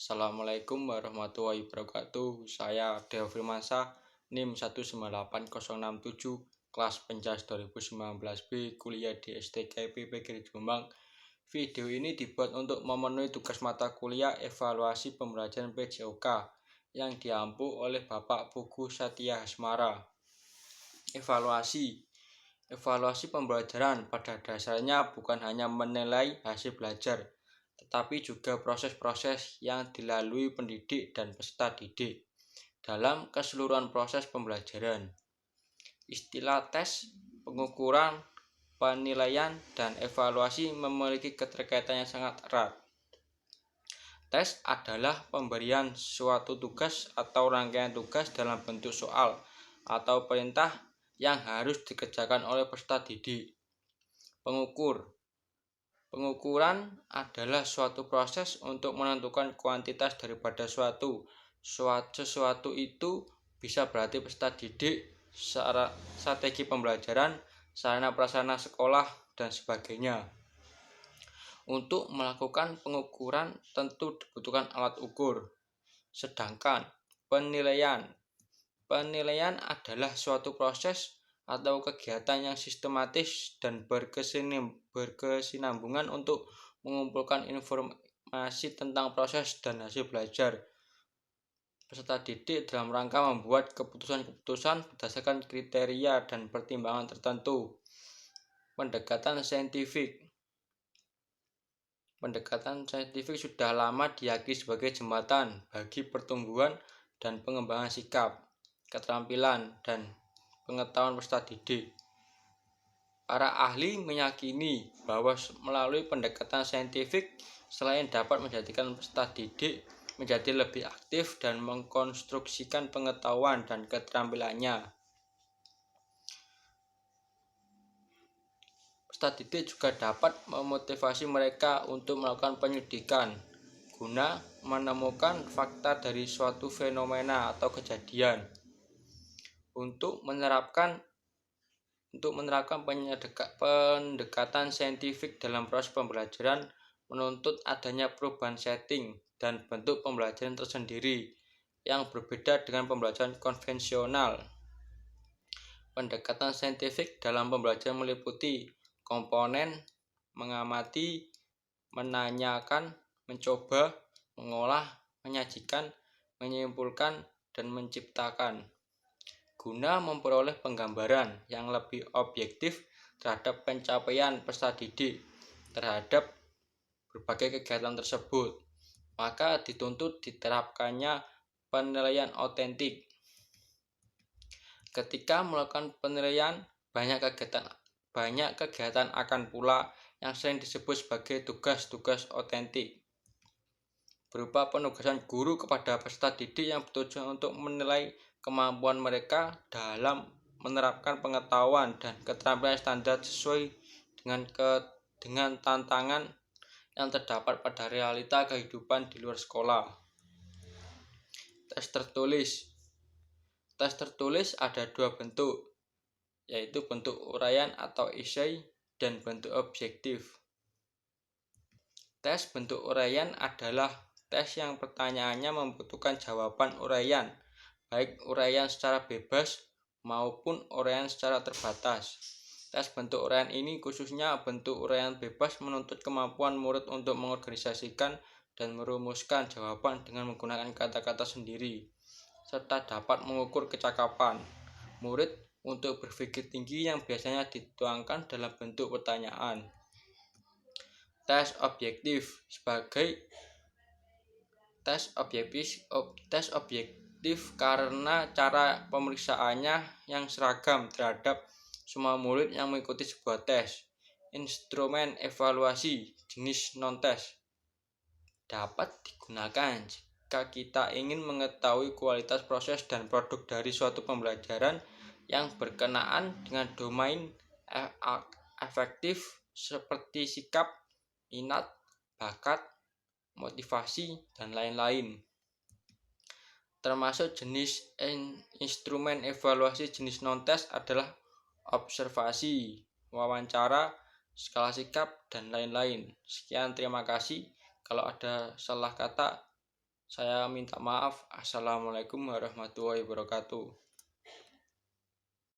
Assalamualaikum warahmatullahi wabarakatuh. Saya Deo Firmansyah, NIM 1980667, kelas Pencas 2019B, kuliah di STKIP PGRI Jombang. Video ini dibuat untuk memenuhi tugas mata kuliah evaluasi pembelajaran PJOK yang diampu oleh Bapak Pugu Satya Hasmara. Evaluasi pembelajaran pada dasarnya bukan hanya menilai hasil belajar, tetapi juga proses-proses yang dilalui pendidik dan peserta didik dalam keseluruhan proses pembelajaran. Istilah tes, pengukuran, penilaian, dan evaluasi memiliki keterkaitan yang sangat erat. Tes adalah pemberian suatu tugas atau rangkaian tugas dalam bentuk soal atau perintah yang harus dikerjakan oleh peserta didik. Pengukuran adalah suatu proses untuk menentukan kuantitas daripada sesuatu itu bisa berarti peserta didik, strategi pembelajaran, sarana prasarana sekolah, dan sebagainya. Untuk melakukan pengukuran tentu dibutuhkan alat ukur. Sedangkan penilaian adalah suatu proses atau kegiatan yang sistematis dan berkesinambungan untuk mengumpulkan informasi tentang proses dan hasil belajar peserta didik dalam rangka membuat keputusan-keputusan berdasarkan kriteria dan pertimbangan tertentu. Pendekatan saintifik sudah lama diyakini sebagai jembatan bagi pertumbuhan dan pengembangan sikap, keterampilan, dan pengetahuan peserta didik. Para ahli meyakini bahwa melalui pendekatan saintifik, selain dapat menjadikan peserta didik menjadi lebih aktif dan mengkonstruksikan pengetahuan dan keterampilannya, peserta didik juga dapat memotivasi mereka untuk melakukan penyelidikan guna menemukan fakta dari suatu fenomena atau kejadian. Untuk menerapkan pendekatan saintifik dalam proses pembelajaran menuntut adanya perubahan setting dan bentuk pembelajaran tersendiri yang berbeda dengan pembelajaran konvensional. Pendekatan saintifik dalam pembelajaran meliputi komponen mengamati, menanyakan, mencoba, mengolah, menyajikan, menyimpulkan, dan menciptakan, guna memperoleh penggambaran yang lebih objektif terhadap pencapaian peserta didik terhadap berbagai kegiatan tersebut. Maka dituntut diterapkannya penilaian otentik. Ketika melakukan penilaian, banyak kegiatan akan pula yang sering disebut sebagai tugas-tugas otentik, berupa penugasan guru kepada peserta didik yang bertujuan untuk menilai kemampuan mereka dalam menerapkan pengetahuan dan keterampilan standar sesuai dengan tantangan yang terdapat pada realita kehidupan di luar sekolah. Tes tertulis ada dua bentuk, yaitu bentuk uraian atau essay dan bentuk objektif. Tes bentuk uraian adalah tes yang pertanyaannya membutuhkan jawaban uraian, baik uraian secara bebas maupun uraian secara terbatas. Tes bentuk uraian ini, khususnya bentuk uraian bebas, menuntut kemampuan murid untuk mengorganisasikan dan merumuskan jawaban dengan menggunakan kata-kata sendiri, serta dapat mengukur kecakapan murid untuk berpikir tinggi yang biasanya dituangkan dalam bentuk pertanyaan. Tes objektif karena cara pemeriksaannya yang seragam terhadap semua murid yang mengikuti sebuah tes. Instrumen evaluasi jenis non-tes dapat digunakan jika kita ingin mengetahui kualitas proses dan produk dari suatu pembelajaran yang berkenaan dengan domain afektif seperti sikap, minat, bakat, motivasi, dan lain-lain. Termasuk jenis instrumen evaluasi jenis non-tes adalah observasi, wawancara, skala sikap, dan lain-lain. Sekian, terima kasih. Kalau ada salah kata, Saya minta maaf. Assalamualaikum warahmatullahi wabarakatuh.